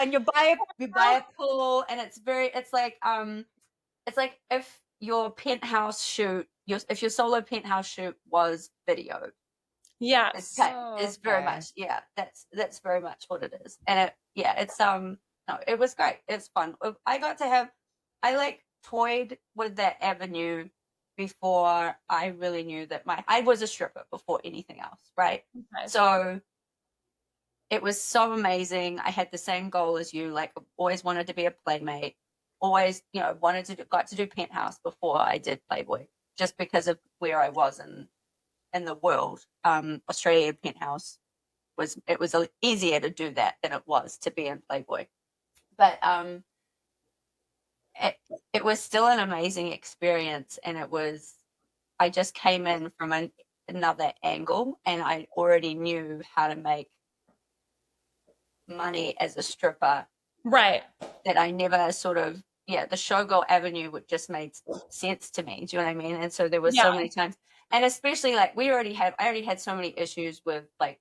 and you buy a pool, and it's like if your penthouse shoot, if your solo penthouse shoot was video. Yes. It's very Okay. much, yeah, that's very much what it is. And it's no, it was great. It's fun. I got to have I like toyed with that avenue before I really knew that I was a stripper before anything else, right? Okay. So it was so amazing. I had the same goal as you, like always wanted to be a playmate, always, got to do penthouse before I did Playboy, just because of where I was in the world. Australia penthouse was easier to do that than it was to be in Playboy. But it, it was still an amazing experience, and I just came in from another angle, and I already knew how to make money as a stripper. Right. That I never sort of, the showgirl avenue would just made sense to me. Do you know what I mean? And so there was so many times, and especially like I already had so many issues with like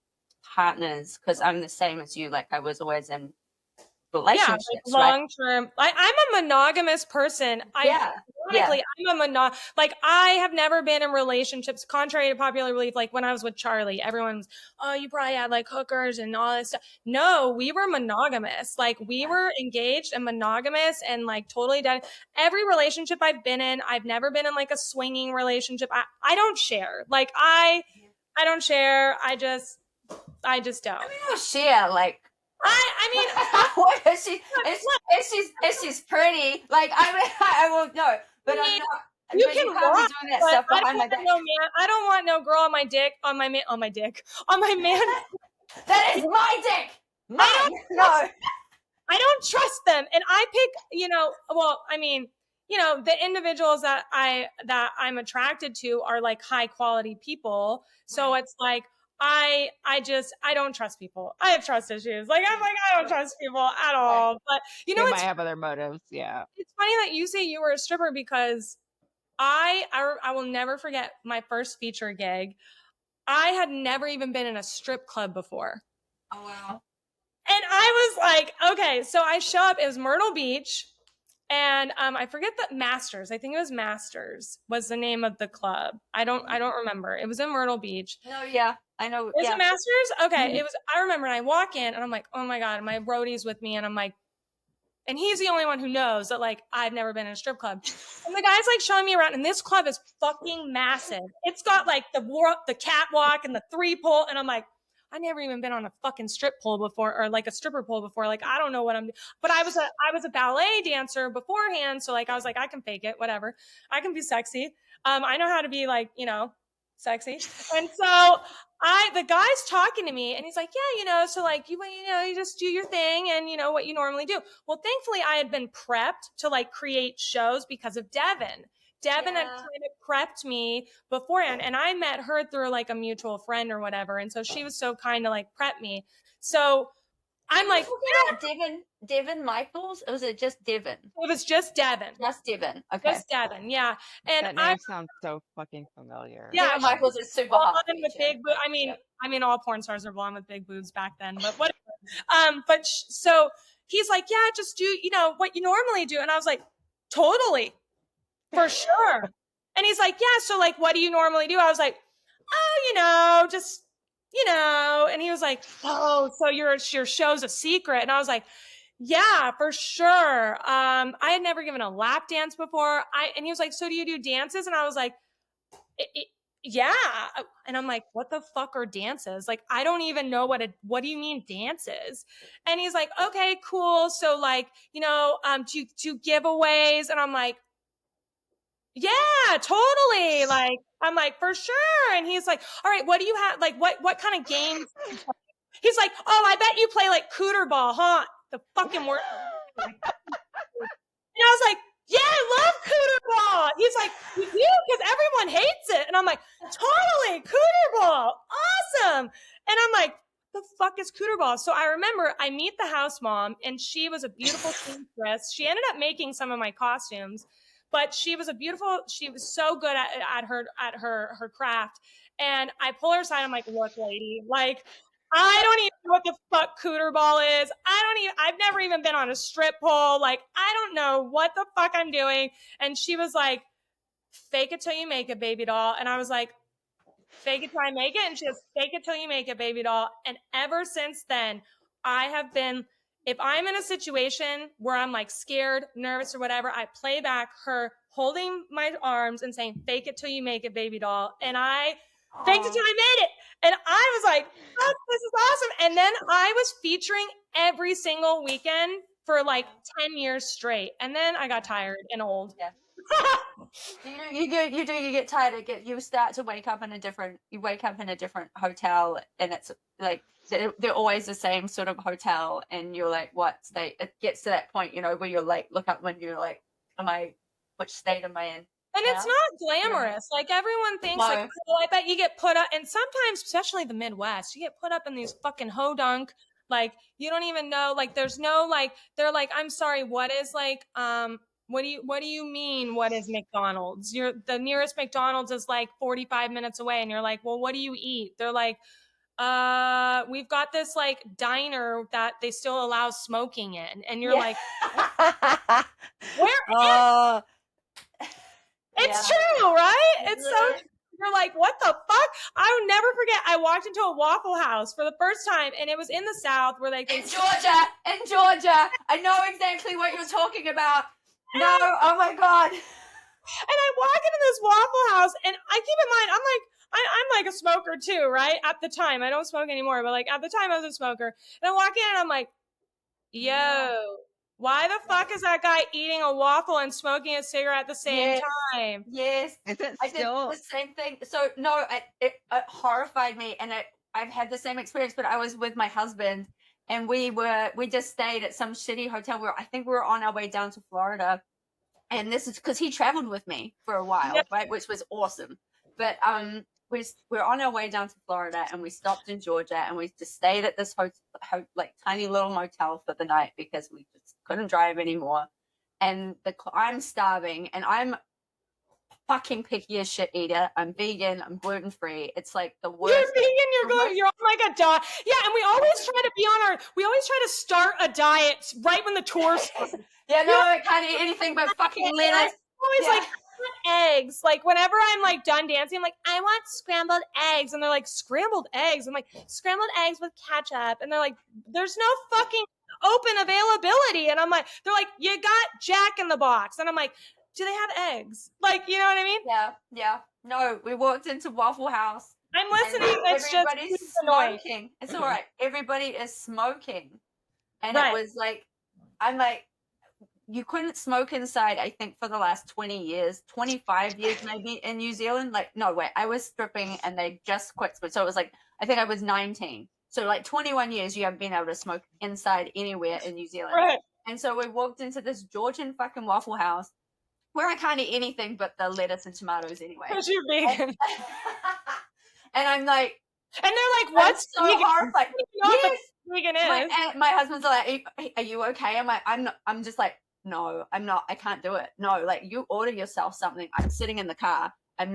partners, because I'm the same as you. Like I was always in relationships, right? Long term. I'm a monogamous person. Ironically, like I have never been in relationships, contrary to popular belief. Like when I was with Charlie, everyone's, oh, you probably had like hookers and all this stuff. No, we were monogamous. Like we were engaged and monogamous and like totally done. Every relationship I've been in, I've never been in like a swinging relationship. I don't share. Like I don't share. I just don't. I mean, I'll share like. I mean, what is she? If she's pretty, like I won't know, but I'm not. You but can you can't be doing that stuff behind my back. I don't want no girl on my dick, on my man. That is my dick. No. I don't trust them, and I pick. The individuals that I'm attracted to are like high quality people. So it's like I don't trust people. I have trust issues. Like I don't trust people at all. But They might have other motives. Yeah. it's funny that you say you were a stripper, because I will never forget my first feature gig. I had never even been in a strip club before. Oh wow. And I was like, okay, so I show up, it was Myrtle Beach, and I forget the Masters. I think it was Masters was the name of the club. I don't remember. It was in Myrtle Beach. No, yeah. I know. Was it Masters? Okay. Mm-hmm. It was, I remember, and I walk in and I'm like, oh my God, my roadie's with me, and I'm like, and he's the only one who knows that like I've never been in a strip club. And the guy's like showing me around, and this club is fucking massive. It's got like the catwalk and the 3-pole, and I'm like, I've never even been on a fucking strip pole before, or like a stripper pole before. Like I don't know what I'm doing. But I was a ballet dancer beforehand, so like I was like, I can fake it, whatever. I can be sexy. I know how to be like, sexy. And so the guy's talking to me, and he's like, yeah, so like you just do your thing, and what you normally do. Well, thankfully I had been prepped to like create shows because of Devin. Devin had kind of prepped me beforehand, and I met her through like a mutual friend or whatever. And so she was so kind to like prep me. So I'm like, Devin Michaels? Or was it just Devin? It was just Devin. Just Devin. Okay. Just Devin, yeah. And that name sounds so fucking familiar. Yeah, Devin Michaels is super hot. With big boobs. I mean, all porn stars are blonde with big boobs back then, but whatever. So he's like, yeah, just do, what you normally do. And I was like, totally, for sure. And he's like, yeah, so like, what do you normally do? I was like, oh, just, and he was like, oh, so your show's a secret. And I was like, yeah, for sure. I had never given a lap dance before. And he was like, so do you do dances? And I was like, yeah. And I'm like, what the fuck are dances? Like, I don't even know what do you mean dances? And he's like, okay, cool. So like, do giveaways? And I'm like, yeah, totally. Like, I'm like, for sure. And he's like, all right, what do you have? Like, what kind of games? He's like, oh, I bet you play like cooter ball, huh? The fucking word. And I was like, yeah, I love cooter ball. He's like, you do? Because everyone hates it. And I'm like, totally, cooter ball. Awesome. And I'm like, the fuck is cooter ball? So I remember I meet the house mom, and she was a beautiful seamstress. She ended up making some of my costumes, but she was so good at her craft. And I pull her aside. I'm like, look, lady, like, I don't even know what the fuck cooter ball is. I've never even been on a strip pole. Like, I don't know what the fuck I'm doing. And she was like, fake it till you make it, baby doll. And I was like, fake it till I make it. And she goes, fake it till you make it, baby doll. And ever since then, I have been, if I'm in a situation where I'm like scared, nervous, or whatever, I play back her holding my arms and saying, fake it till you make it, baby doll. And I faked it till I made it. And I was like, oh, this is awesome. And then I was featuring every single weekend for like 10 years straight. And then I got tired and old. Yeah. You get tired. You start to wake up in a different hotel, and it's like they're always the same sort of hotel, and you're like, what state? It gets to that point, where you're like, look up when you're like, which state am I in? And it's not glamorous. Like, everyone thinks, like, oh, I bet you get put up. And sometimes, especially the Midwest, you get put up in these fucking ho-dunk. Like, you don't even know. Like, there's no, like, they're like, I'm sorry, what is, like, what do you mean, what is McDonald's? The nearest McDonald's is, like, 45 minutes away. And you're like, well, what do you eat? They're like, we've got this, like, diner that they still allow smoking in. And you're like, where is It's true, right? It's so true. You're like, what the fuck? I will never forget. I walked into a Waffle House for the first time, and it was in the South where like in Georgia. I know exactly what you're talking about. No, oh my god. And I walk into this Waffle House, and I keep in mind, I'm like a smoker too, right? At the time, I don't smoke anymore, but like at the time I was a smoker. And I walk in, and I'm like, yo. Why the fuck is that guy eating a waffle and smoking a cigarette at the same time? Yes. Is it I did the same thing. So, no, it horrified me. And I've had the same experience, but I was with my husband, and we just stayed at some shitty hotel where I think we were on our way down to Florida. And this is because he traveled with me for a while, right? Which was awesome. But we're on our way down to Florida, and we stopped in Georgia, and we just stayed at this like tiny little motel for the night because we just couldn't drive anymore. And I'm starving, and I'm fucking picky as shit eater. I'm vegan. I'm gluten free. It's like the worst. You're vegan. You're gluten. You're on like a diet. Yeah, and we always try to start a diet right when the tour starts. Yeah, no, I can't eat anything but fucking lettuce. Always like eggs. Like whenever I'm like done dancing, I'm like, I want scrambled eggs, and they're like, scrambled eggs. I'm like, scrambled eggs with ketchup, and they're like, there's no fucking open availability, and I'm like, they're like, you got Jack in the Box, and I'm like, do they have eggs? Like, you know what I mean? Yeah. No, we walked into Waffle House. I'm listening. It's everybody's just smoking. It's all right. Everybody is smoking, and it was like, I'm like, you couldn't smoke inside, I think, for the last 20 years, 25 years maybe in New Zealand. Like, no, wait, I was stripping and they just quit. So it was like, I think I was 19. So like 21 years you haven't been able to smoke inside anywhere in New Zealand. Right. And so we walked into this Georgian fucking Waffle House where I can't eat anything but the lettuce and tomatoes anyway. Because you're vegan. And I'm like, and they're like, what's so horrified? Yes. Vegan is. My husband's like, are you okay? I'm like, I'm just like, no, I'm not. I can't do it. No, like you order yourself something. I'm sitting in the car. I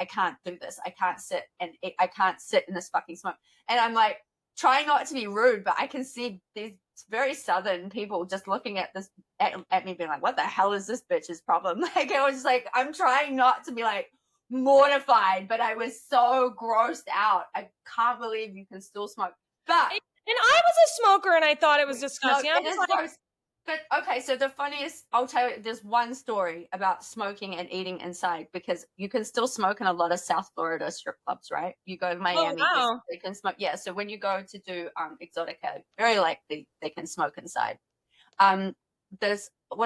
can't do this. I can't sit in this fucking smoke. And I'm like trying not to be rude, but I can see these very Southern people just looking at this, at me being like, what the hell is this bitch's problem? Like, I was just like, I'm trying not to be like mortified, but I was so grossed out. I can't believe you can still smoke. But and I was a smoker and I thought it was disgusting. No, it is gross. But okay, so the funniest, I'll tell you, there's one story about smoking and eating inside, because you can still smoke in a lot of South Florida strip clubs, right? You go to Miami, they can smoke. Yeah, so when you go to do Exotica, very likely they can smoke inside. When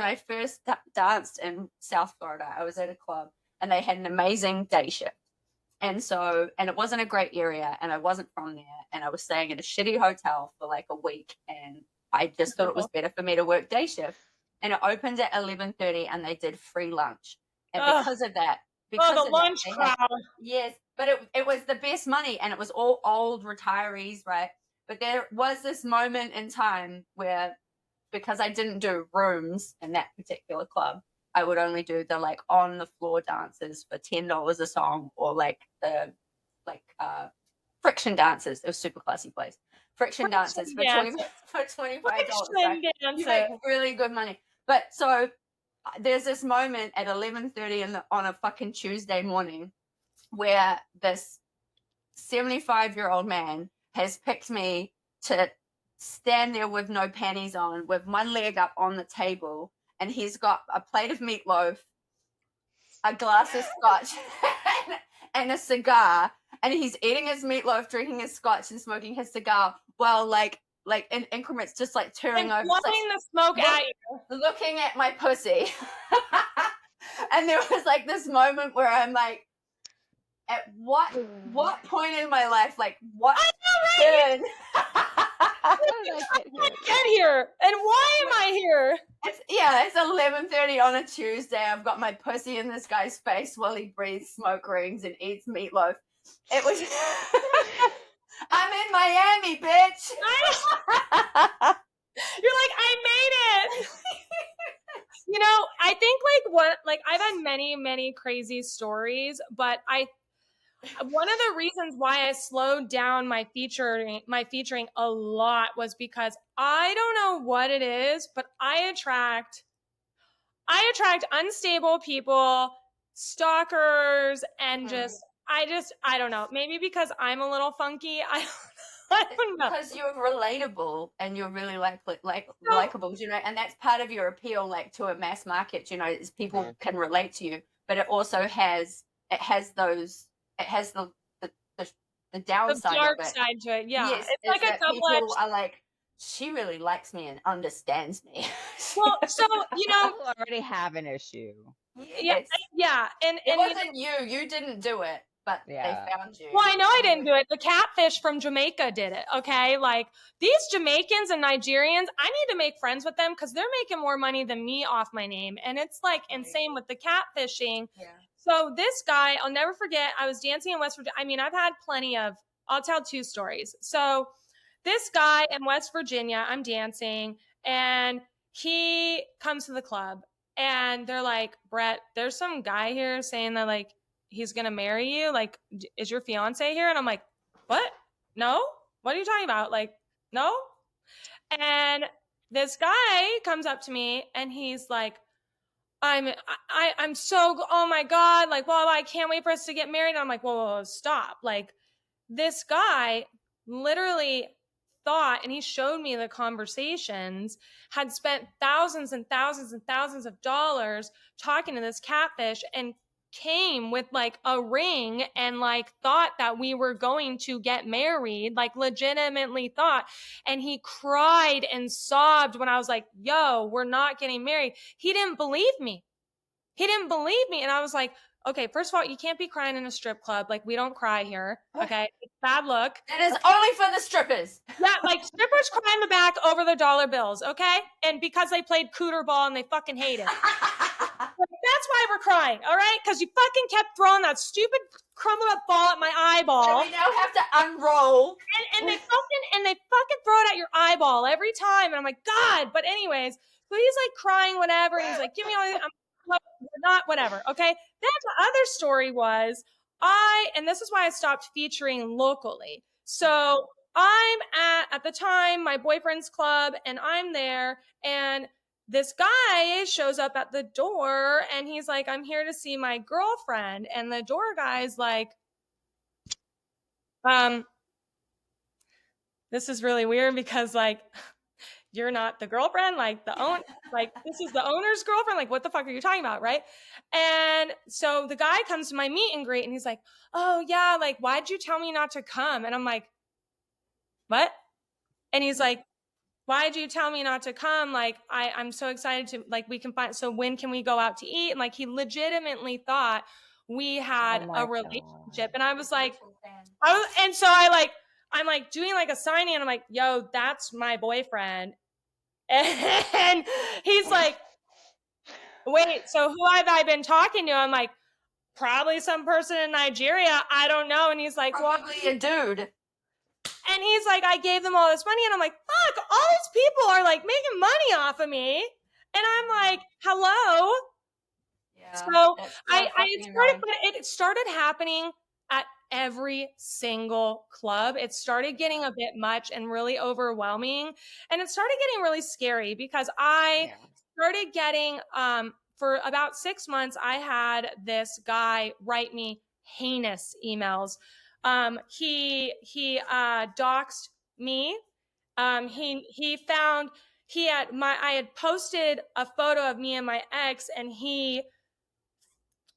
I first danced in South Florida, I was at a club and they had an amazing day shift. And it wasn't a great area, and I wasn't from there, and I was staying in a shitty hotel for like a week, and I just thought it was better for me to work day shift. And it opened at 11:30, and they did free lunch. And because of that, the lunch crowd. Yes, but it was the best money, and it was all old retirees, right? But there was this moment in time where, because I didn't do rooms in that particular club, I would only do the like on the floor dances for $10 a song, or like the friction dances. It was super classy place. friction dances for dances. $25. Friction You dances. make really good money. But so there's this moment at 11:30 on a fucking Tuesday morning where this 75-year-old man has picked me to stand there with no panties on, with one leg up on the table, and he's got a plate of meatloaf, a glass of scotch, and a cigar, and he's eating his meatloaf, drinking his scotch, and smoking his cigar while like in increments, just like turning And over, blowing the smoke at you. looking at my pussy. And there was like this moment where I'm like, at what point in my life, like what turn? How did I get here? Get here, and why am I here? It's 11:30 on a Tuesday. I've got my pussy in this guy's face while he breathes smoke rings and eats meatloaf. It was. I'm in Miami, bitch. You're like, I made it. You know, I think I've had many crazy stories, but one of the reasons why I slowed down my featuring a lot was because I don't know what it is, but I attract unstable people, stalkers, and I don't know. Maybe because I'm a little funky. I don't know. Because you're relatable and you're really likable, you know, and that's part of your appeal, like to a mass market, you know, is people can relate to you, but it also has the downside, the dark of it. side to it. Yeah, yes, it's like a people double-edged. are like, she really likes me and understands me. Well, so you know, People already have an issue. Yes. yeah, and It wasn't you didn't do it, but they found you. Well, I know I didn't do it. The catfish from Jamaica did it. Okay, like these Jamaicans and Nigerians, I need to make friends with them because they're making more money than me off my name, and it's like insane with the catfishing. Yeah. So this guy, I'll never forget. I was dancing in West Virginia. I mean, I've had plenty of. I'll tell two stories. So this guy in West Virginia, I'm dancing, and he comes to the club, and they're like, Brett, there's some guy here saying that like he's gonna marry you. Like, is your fiance here? And I'm like, what? No? What are you talking about? Like, no? And this guy comes up to me and he's like, I'm so, oh my God, like, well, I can't wait for us to get married. And I'm like, whoa, stop. Like, this guy literally thought, and he showed me the conversations, had spent thousands and thousands and thousands of dollars talking to this catfish and came with like a ring and like thought that we were going to get married, like legitimately thought. And he cried and sobbed when I was like, yo, we're not getting married. He didn't believe me. And I was like, okay, first of all, you can't be crying in a strip club. Like, we don't cry here. Okay. It's bad look. That is only for the strippers. Yeah, like strippers cry in the back over their dollar bills, okay? And because they played cooter ball and they fucking hate it. That's why we're crying, all right? Because you fucking kept throwing that stupid crumbled up ball at my eyeball. And we now have to unroll. And they fucking throw it at your eyeball every time. And I'm like, God. But anyways, so he's like crying, whatever. And he's like, give me all this. I'm not whatever, okay? Then the other story was and this is why I stopped featuring locally. So I'm at the time, my boyfriend's club, and I'm there, and this guy shows up at the door, and he's like, I'm here to see my girlfriend. And the door guy's like, this is really weird because like, you're not the girlfriend, like this is the owner's girlfriend. Like, what the fuck are you talking about? Right. And so the guy comes to my meet and greet and he's like, oh yeah, like, why'd you tell me not to come? And I'm like, what? And he's like, why'd you tell me not to come? Like, I'm so excited to, like, we can find, so when can we go out to eat? And like, he legitimately thought we had a relationship. And I was like, I'm like doing like a signing and I'm like, yo, that's my boyfriend. And he's like, wait, so who have I been talking to? I'm like, probably some person in Nigeria. I don't know. And he's like, probably a dude. And he's like, I gave them all this money. And I'm like, fuck, all these people are like making money off of me. And I'm like, hello. Yeah, so it started happening at every single club. It started getting a bit much and really overwhelming. And it started getting really scary because I started getting, for about 6 months, I had this guy write me heinous emails. He doxed me. He found I had posted a photo of me and my ex, and he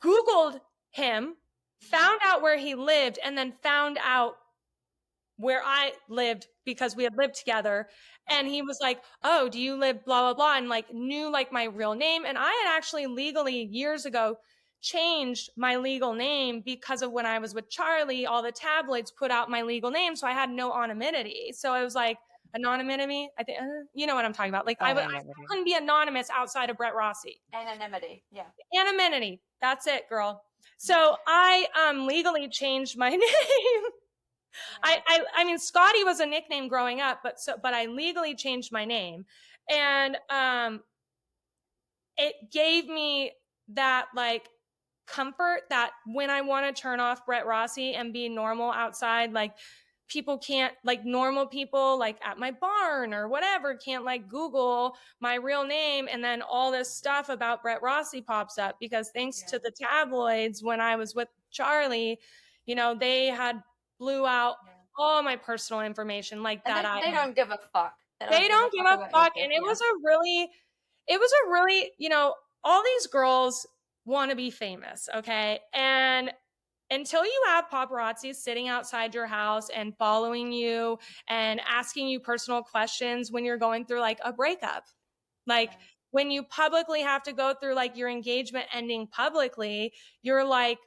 Googled him, found out where he lived, and then found out where I lived because we had lived together. And he was like, oh, do you live blah, blah, blah. And like knew like my real name. And I had actually legally years ago changed my legal name because of when I was with Charlie, all the tabloids put out my legal name. So I had no anonymity. So I was like, anonymity, I think, you know what I'm talking about. Like I couldn't be anonymous outside of Brett Rossi. Anonymity. Yeah. Anonymity. That's it, girl. So I legally changed my name. I mean, Scotty was a nickname growing up, but I legally changed my name, and it gave me that like comfort that when I want to turn off Brett Rossi and be normal outside, like people can't, like normal people like at my barn or whatever can't like Google my real name and then all this stuff about Brett Rossi pops up because thanks to the tabloids when I was with Charlie, you know, they had blew out all my personal information like and that. They don't give a fuck. They don't give a fuck. And it was a really, you know, all these girls want to be famous. Okay. And until you have paparazzi sitting outside your house and following you and asking you personal questions when you're going through like a breakup, like when you publicly have to go through like your engagement ending publicly, you're like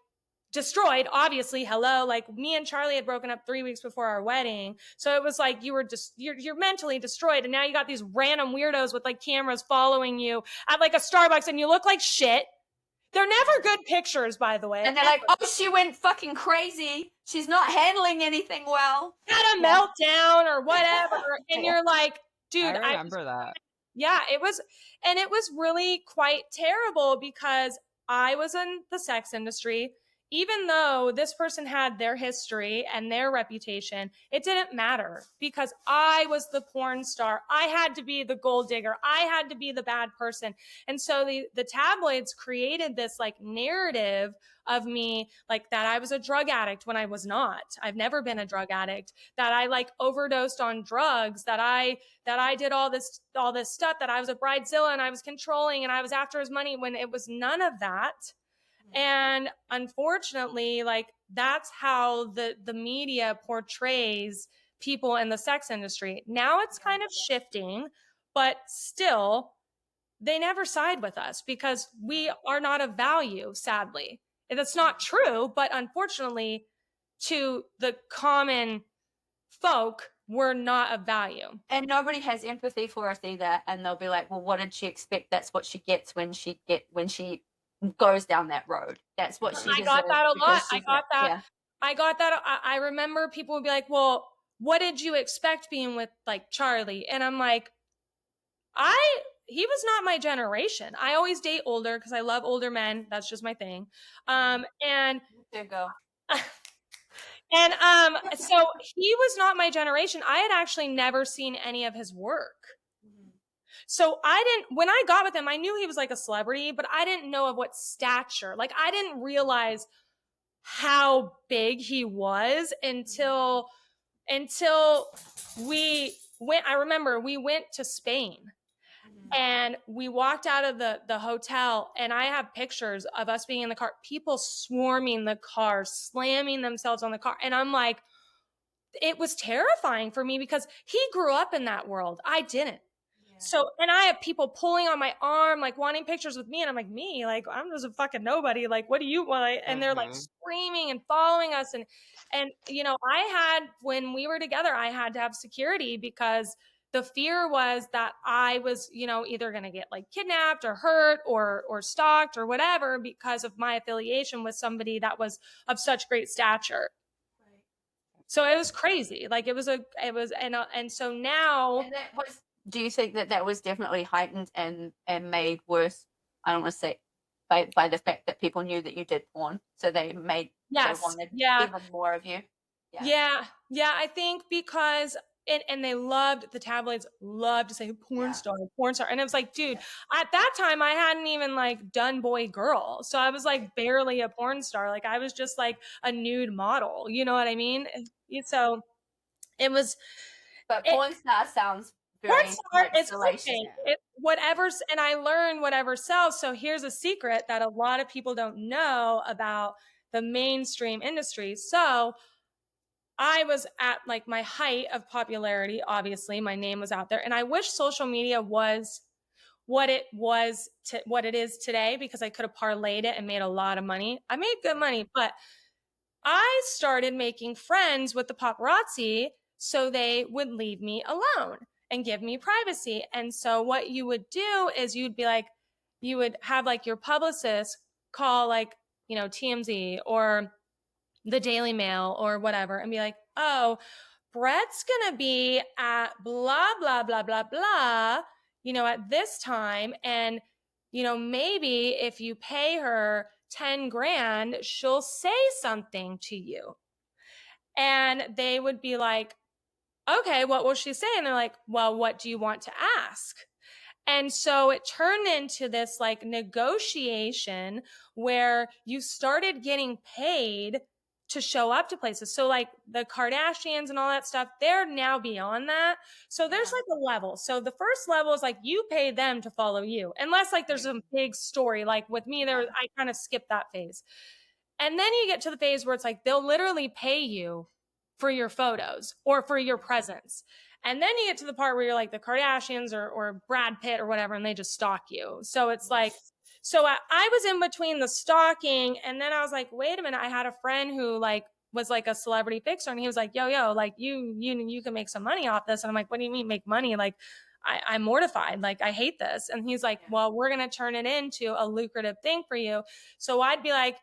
destroyed, obviously. Hello, like me and Charlie had broken up 3 weeks before our wedding. So it was like you were just you're mentally destroyed. And now you got these random weirdos with like cameras following you at like a Starbucks and you look like shit. They're never good pictures, by the way. And they're like, oh, she went fucking crazy. She's not handling anything well. Had a meltdown or whatever. And you're like, dude, I remember that. Yeah, it was really quite terrible because I was in the sex industry. Even though this person had their history and their reputation, it didn't matter because I was the porn star. I had to be the gold digger. I had to be the bad person. And so the tabloids created this like narrative of me, like that I was a drug addict when I was not. I've never been a drug addict, that I like overdosed on drugs, that I did all this stuff, that I was a bridezilla and I was controlling and I was after his money when it was none of that. And unfortunately, like that's how the media portrays people in the sex industry. Now it's kind of shifting, but still they never side with us because we are not of value, sadly. That's not true, but unfortunately to the common folk, we're not of value. And nobody has empathy for us either. And they'll be like, well, what did she expect? That's what she gets when she goes down that road. That's what she I got that a lot. I got that. I remember people would be like, well, what did you expect being with like Charlie? And I'm like, he was not my generation. I always date older because I love older men. That's just my thing. And there you go. And so he was not my generation. I had actually never seen any of his work. So when I got with him, I knew he was like a celebrity, but I didn't know of what stature. Like I didn't realize how big he was until we went. I remember we went to Spain and we walked out of the hotel and I have pictures of us being in the car, people swarming the car, slamming themselves on the car. And I'm like, it was terrifying for me because he grew up in that world. I didn't. So, and I have people pulling on my arm, like wanting pictures with me. And I'm like, me, like, I'm just a fucking nobody. Like, what do you want? And they're like screaming and following us. And, you know, when we were together, I had to have security because the fear was that I was, you know, either going to get like kidnapped or hurt or stalked or whatever because of my affiliation with somebody that was of such great stature. So it was crazy. Like and so now. And that was, do you think that was definitely heightened and made worse? I don't want to say by the fact that people knew that you did porn, so they wanted even more of you. Yeah. I think because and they loved, the tabloids loved to say porn star, and it was like, dude, at that time I hadn't even like done boy girl, so I was like barely a porn star. Like I was just like a nude model, you know what I mean? So it was. But porn star sounds very Porn star is salacious. It's whatever's, and I learned whatever sells. So here's a secret that a lot of people don't know about the mainstream industry. So I was at like my height of popularity. Obviously, my name was out there, and I wish social media was what it was to what it is today, because I could have parlayed it and made a lot of money. I made good money, but I started making friends with the paparazzi so they would leave me alone and give me privacy. And so what you would do is you'd be like, you would have like your publicist call like, TMZ or the Daily Mail or whatever and be like, oh, Brett's going to be at blah, blah, blah, blah, blah, at this time. And, maybe if you pay her 10 grand, she'll say something to you. And they would be like, okay, what will she say? And they're like, well, what do you want to ask? And so it turned into this like negotiation where you started getting paid to show up to places. So like the Kardashians and all that stuff, they're now beyond that. So there's like a level. So the first level is like you pay them to follow you, unless like there's a big story. Like with me, I kind of skipped that phase. And then you get to the phase where it's like they'll literally pay you for your photos or for your presence. And then you get to the part where you're like the Kardashians or Brad Pitt or whatever, and they just stalk you. So it's like, so I was in between the stalking, and then I was like, wait a minute. I had a friend who like was like a celebrity fixer, and he was like, yo, like you can make some money off this. And I'm like, what do you mean make money? Like I'm mortified. Like I hate this. And he's like, well, we're going to turn it into a lucrative thing for you. So I'd be like,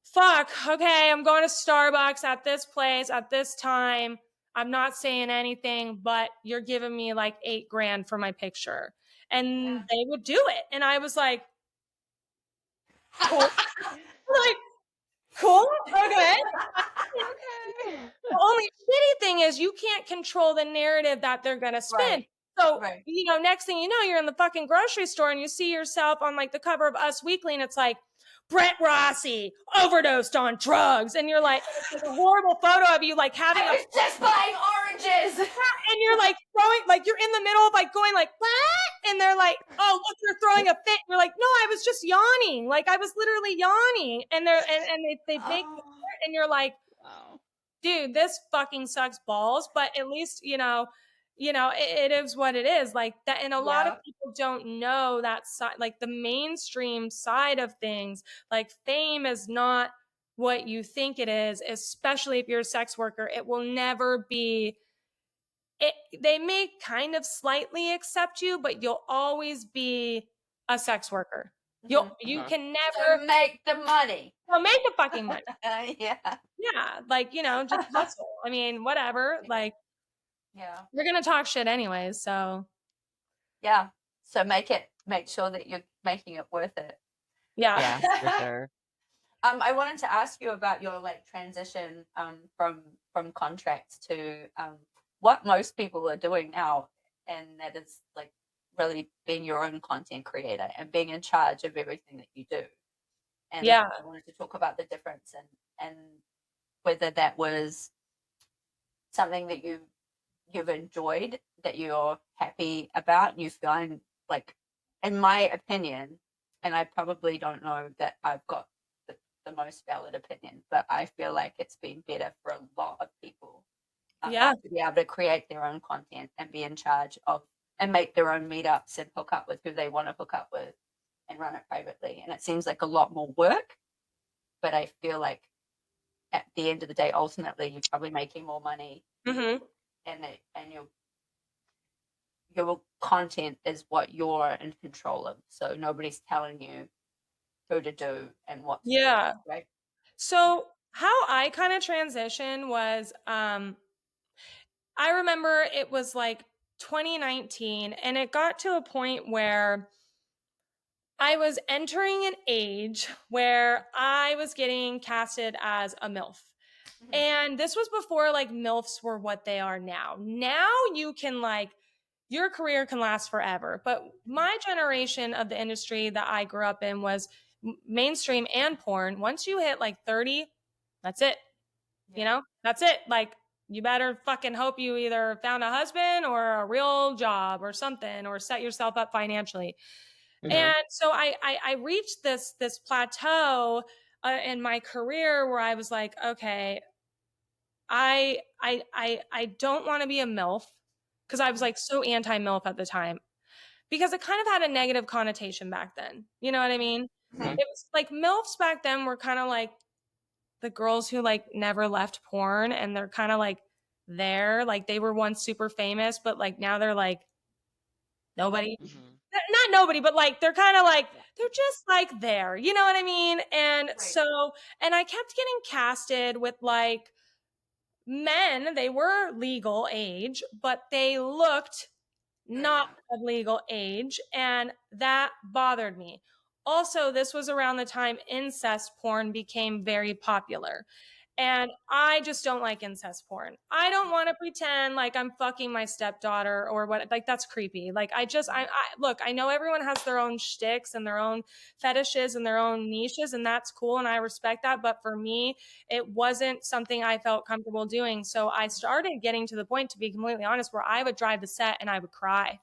fuck, okay, I'm going to Starbucks at this place at this time. I'm not saying anything, but you're giving me like 8 grand for my picture. And they would do it. And I was like, cool. Like, cool, okay. The only shitty thing is you can't control the narrative that they're going to spin. So, next thing you know, you're in the fucking grocery store and you see yourself on like the cover of Us Weekly, and it's like, Brett Rossi overdosed on drugs. And you're like, it's a horrible photo of you like having I was just buying oranges. And you're like throwing, like you're in the middle of like going like, what? And they're like, oh, look, you're throwing a fit. And you're like, no, I was just yawning. Like I was literally yawning. And they make and you're like, wow, dude, this fucking sucks balls. But at least, it is what it is, like that. And a lot of people don't know that side, like the mainstream side of things. Like fame is not what you think it is, especially if you're a sex worker. It will never be it. They may kind of slightly accept you, but you'll always be a sex worker. You can never make the money. Well, make the fucking money. Yeah, like just hustle. I mean, whatever. Like, we're gonna talk shit anyways, so so make sure that you're making it worth it. Yeah, for sure. I wanted to ask you about your like transition from contracts to what most people are doing now, and that is like really being your own content creator and being in charge of everything that you do. And I wanted to talk about the difference and whether that was something that you've enjoyed, that you're happy about, and you find like, in my opinion, and I probably don't know that I've got the most valid opinion, but I feel like it's been better for a lot of people to be able to create their own content and be in charge of and make their own meetups and hook up with who they want to hook up with and run it privately. And it seems like a lot more work, but I feel like at the end of the day, ultimately, you're probably making more money, and your content is what you're in control of. So nobody's telling you who to do and what to do, right? So how I kind of transitioned was I remember it was like 2019, and it got to a point where I was entering an age where I was getting casted as a MILF. And this was before like MILFs were what they are now. Now you can like, your career can last forever. But my generation of the industry that I grew up in was mainstream and porn. Once you hit like 30, that's it. You know, that's it. Like, you better fucking hope you either found a husband or a real job or something, or set yourself up financially. And so I reached this plateau in my career where I was like, okay, I don't want to be a MILF, because I was like so anti MILF at the time, because it kind of had a negative connotation back then. You know what I mean? It was like MILFs back then were kind of like the girls who like never left porn, and they're kind of like there, like they were once super famous, but like now they're like nobody. Not nobody, but like they're kind of like they're just like there, you know what I mean? And so, and I kept getting casted with like men. They were legal age, but they looked not of legal age, and that bothered me. Also, this was around the time incest porn became very popular. And I just don't like incest porn. I don't want to pretend like I'm fucking my stepdaughter or what. Like, that's creepy. Like, I look, I know everyone has their own shticks and their own fetishes and their own niches, and that's cool. And I respect that. But for me, it wasn't something I felt comfortable doing. So I started getting to the point, to be completely honest, where I would drive the set and I would cry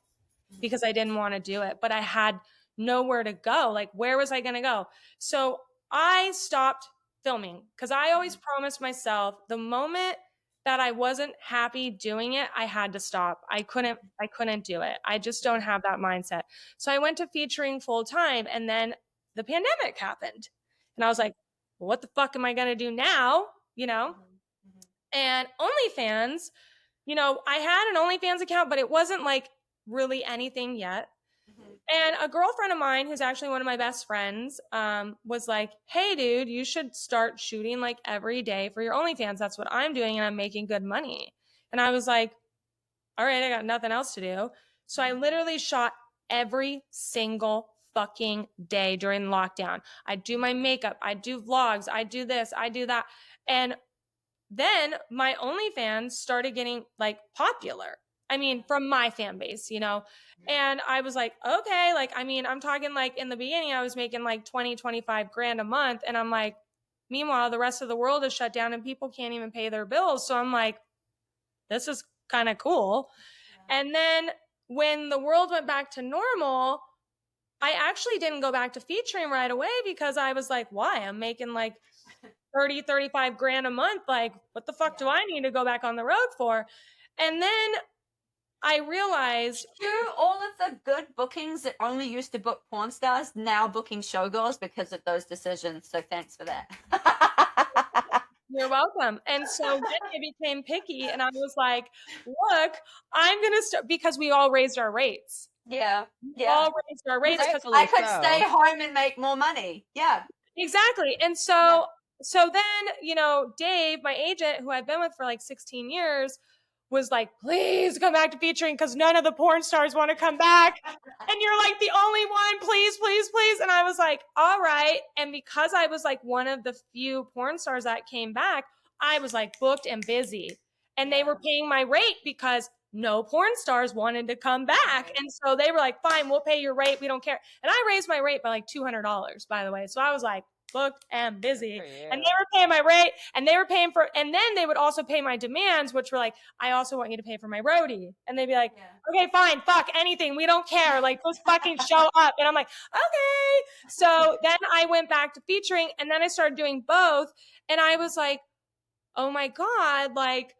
because I didn't want to do it, but I had nowhere to go. Like, where was I going to go? So I stopped filming, because I always promised myself the moment that I wasn't happy doing it, I had to stop. I couldn't do it. I just don't have that mindset. So I went to featuring full time, and then the pandemic happened. And I was like, well, what the fuck am I going to do now? You know? And OnlyFans, you know, I had an OnlyFans account, but it wasn't like really anything yet. And a girlfriend of mine, who's actually one of my best friends, was like, hey, dude, you should start shooting like every day for your OnlyFans. That's what I'm doing, and I'm making good money. And I was like, all right, I got nothing else to do. So I literally shot every single fucking day during lockdown. I do my makeup, I do vlogs, I do this, I do that. And then my OnlyFans started getting like popular. I mean, from my fan base, you know? And I was like, okay, like, I mean, I'm talking like in the beginning, I was making like 20, 25 grand a month. And I'm like, meanwhile, the rest of the world is shut down and people can't even pay their bills. So I'm like, this is kind of cool. And then when the world went back to normal, I actually didn't go back to featuring right away, because I was like, why? I'm making like 30, 35 grand a month. Like, what the fuck do I need to go back on the road for? And then I realized all of the good bookings that only used to book porn stars now booking showgirls because of those decisions. So thanks for that. you're welcome. And so then I became picky, and I was like, look, I'm going to start, because we all raised our rates. Yeah. All raised our rates. I could stay home and make more money. Yeah. Exactly. And so, so then, you know, Dave, my agent, who I've been with for like 16 years, was like, please come back to featuring, because none of the porn stars want to come back. And you're like the only one, please, please, please. And I was like, all right. And because I was like one of the few porn stars that came back, I was like booked and busy. And they were paying my rate because no porn stars wanted to come back. And so they were like, fine, we'll pay your rate. We don't care. And I raised my rate by like $200, by the way. So I was like, booked and busy, and they were paying my rate, and they were paying for, and then they would also pay my demands, which were like, I also want you to pay for my roadie. And they'd be like, okay, fine, fuck anything, we don't care, like, just fucking show up. And I'm like, okay. So then I went back to featuring, and then I started doing both, and I was like, oh my God, like,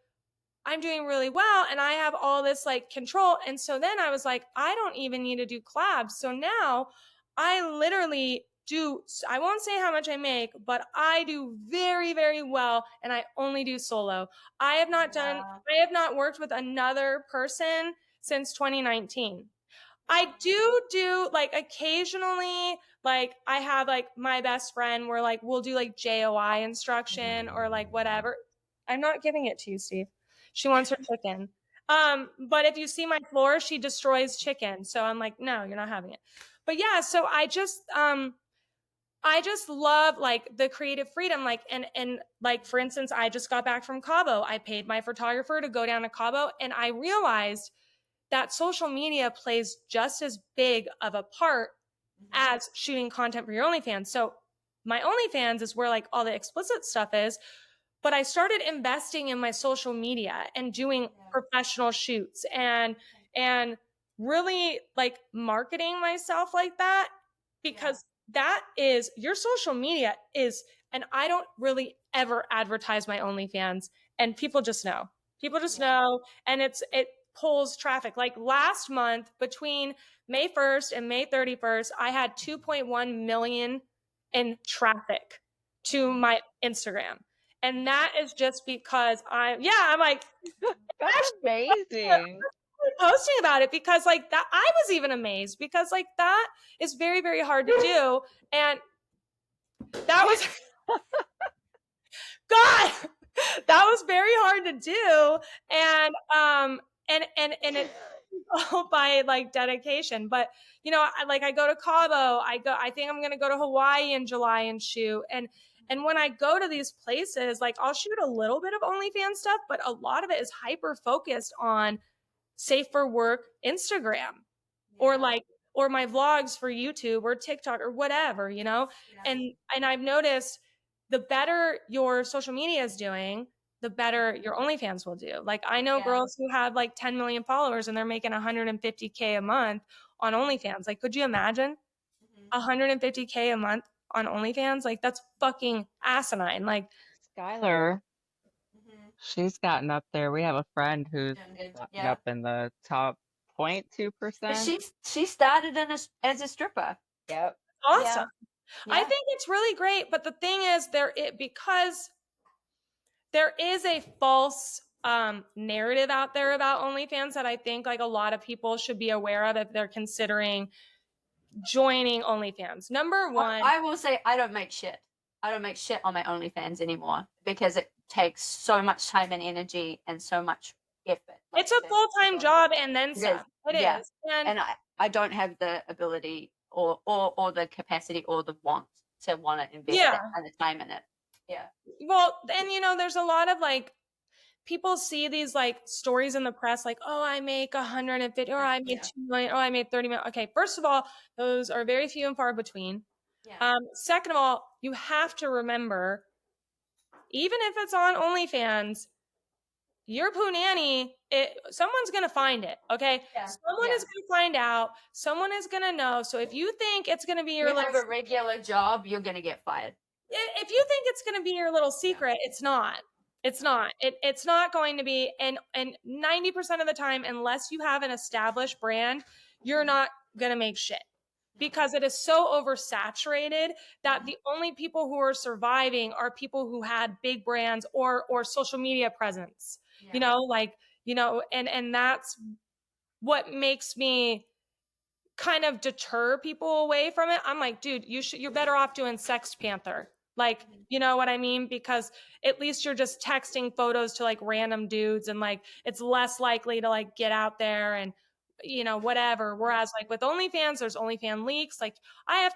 I'm doing really well, and I have all this like control. And so then I was like, I don't even need to do collabs. So now I literally do, I won't say how much I make, but I do very, very well, and I only do solo. I have not worked with another person since 2019. I do like occasionally, like I have like my best friend where like we'll do like JOI instruction or like whatever. I'm not giving it to you, Steve. She wants her chicken. But if you see my floor, she destroys chicken. So I'm like, no, you're not having it. yeah, so I just love like the creative freedom, like, and like, for instance, I just got back from Cabo. I paid my photographer to go down to Cabo, and I realized that social media plays just as big of a part as shooting content for your OnlyFans. So my OnlyFans is where like all the explicit stuff is, but I started investing in my social media and doing professional shoots and really like marketing myself like that, because that is your social media is, and I don't really ever advertise my OnlyFans, and people just know. People just know, and it pulls traffic. Like last month, between May 1st and May 31st, I had 2.1 million in traffic to my Instagram. And that is just because I'm like, That's amazing. posting about it, because like that, I was even amazed, because like that is very, very hard to do. And that was, God, that was very hard to do. And it all by like dedication. But you know, I go to Cabo, I think I'm gonna go to Hawaii in July and shoot. And when I go to these places, like I'll shoot a little bit of OnlyFans stuff, but a lot of it is hyper focused on safe for work Instagram, or like, or my vlogs for YouTube or TikTok or whatever, you know? And I've noticed the better your social media is doing, the better your OnlyFans will do. Like I know girls who have like 10 million followers and they're making 150K a month on OnlyFans. Like, could you imagine 150K a month on OnlyFans? Like that's fucking asinine. Like Skylar, she's gotten up there. We have a friend who's gotten up in the top 0.2%. She started as a stripper. Yep. awesome. Yeah. I think it's really great, but the thing is because there is a false narrative out there about OnlyFans that I think like a lot of people should be aware of if they're considering joining OnlyFans. Number one, I will say I don't make shit. I don't make shit on my OnlyFans anymore, because it takes so much time and energy and so much effort. Like, it's a full-time job and then some. It is. And I don't have the ability or the capacity or the want to invest that kind of time in it. Yeah. Well, and you know, there's a lot of like, people see these like stories in the press, like, oh, I make 150, or I made 2 million, or I made 30 million. Okay, first of all, those are very few and far between. Second of all, you have to remember, even if it's on OnlyFans, your Poonanny, someone's gonna find it. Okay, someone is gonna find out. Someone is gonna know. So if you think it's gonna be your have a regular job, you're gonna get fired. If you think it's gonna be your little secret, it's not. It's not. It's not going to be. And 90% of the time, unless you have an established brand, you're not gonna make shit, because it is so oversaturated that the only people who are surviving are people who had big brands or social media presence. You know, like, you know, and that's what makes me kind of deter people away from it. I'm like, dude, you're better off doing Sex Panther. Like, you know what I mean? Because at least you're just texting photos to like random dudes, and like it's less likely to like get out there and, you know, whatever. Whereas like with OnlyFans, there's OnlyFans leaks. Like I have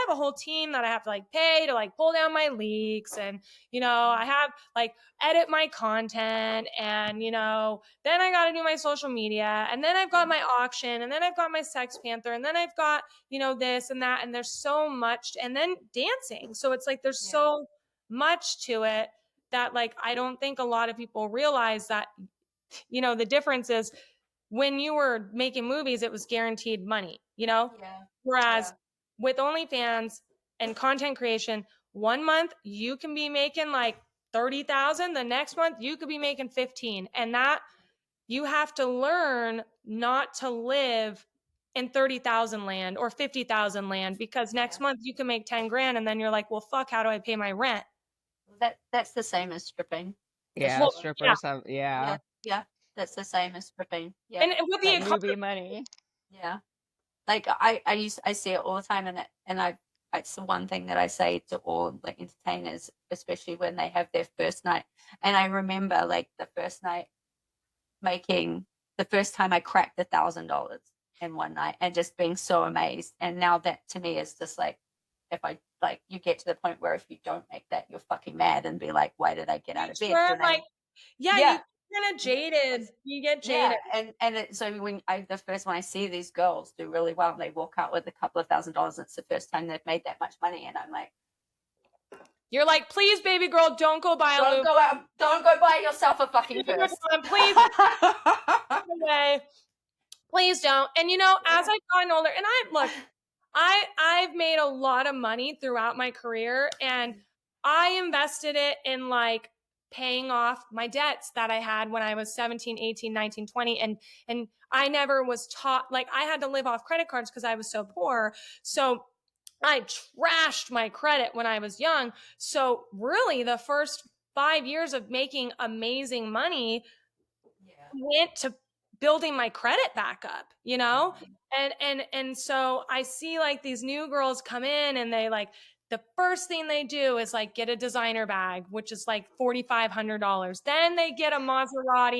a whole team that I have to like pay to like pull down my leaks, and, you know, I have like edit my content, and, you know, then I got to do my social media, and then I've got my auction, and then I've got my Sex Panther, and then I've got, you know, this and that, and there's so much, and then dancing. So it's like there's so much to it that like I don't think a lot of people realize that, you know, the difference is when you were making movies, it was guaranteed money, you know? Whereas with OnlyFans and content creation, 1 month you can be making like 30,000. The next month you could be making 15. And that you have to learn not to live in 30,000 land or 50,000 land, because next month you can make 10 grand. And then you're like, well, fuck, how do I pay my rent? That's the same as stripping. Yeah, strippers have, Yeah, that's the same as stripping. Yeah. And with the movie money. Yeah. Like I see it all the time, and it's the one thing that I say to all the entertainers, especially when they have their first night. And I remember like the first time I cracked $1,000, in one night and just being so amazed. And now that to me is just like, if I like, you get to the point where if you don't make that, you're fucking mad and be like, why did I get out of bed? Sure, like, yeah, Yeah. you kind of jaded. You get jaded. And so when the first when I see these girls do really well, and they walk out with a couple of $1,000, it's the first time they've made that much money, and I'm like, you're like, please, baby girl, don't go buy a loop. Don't go buy yourself a fucking purse. Please, away. Please don't. And you know, as I've gotten older, and I've made a lot of money throughout my career, and I invested it in like paying off my debts that I had when I was 17, 18, 19, 20. And I never was taught, like I had to live off credit cards because I was so poor. So I trashed my credit when I was young. So really the first 5 years of making amazing money went to building my credit back up, you know? And so I see like these new girls come in and they like, the first thing they do is like get a designer bag, which is like $4,500. Then they get a Maserati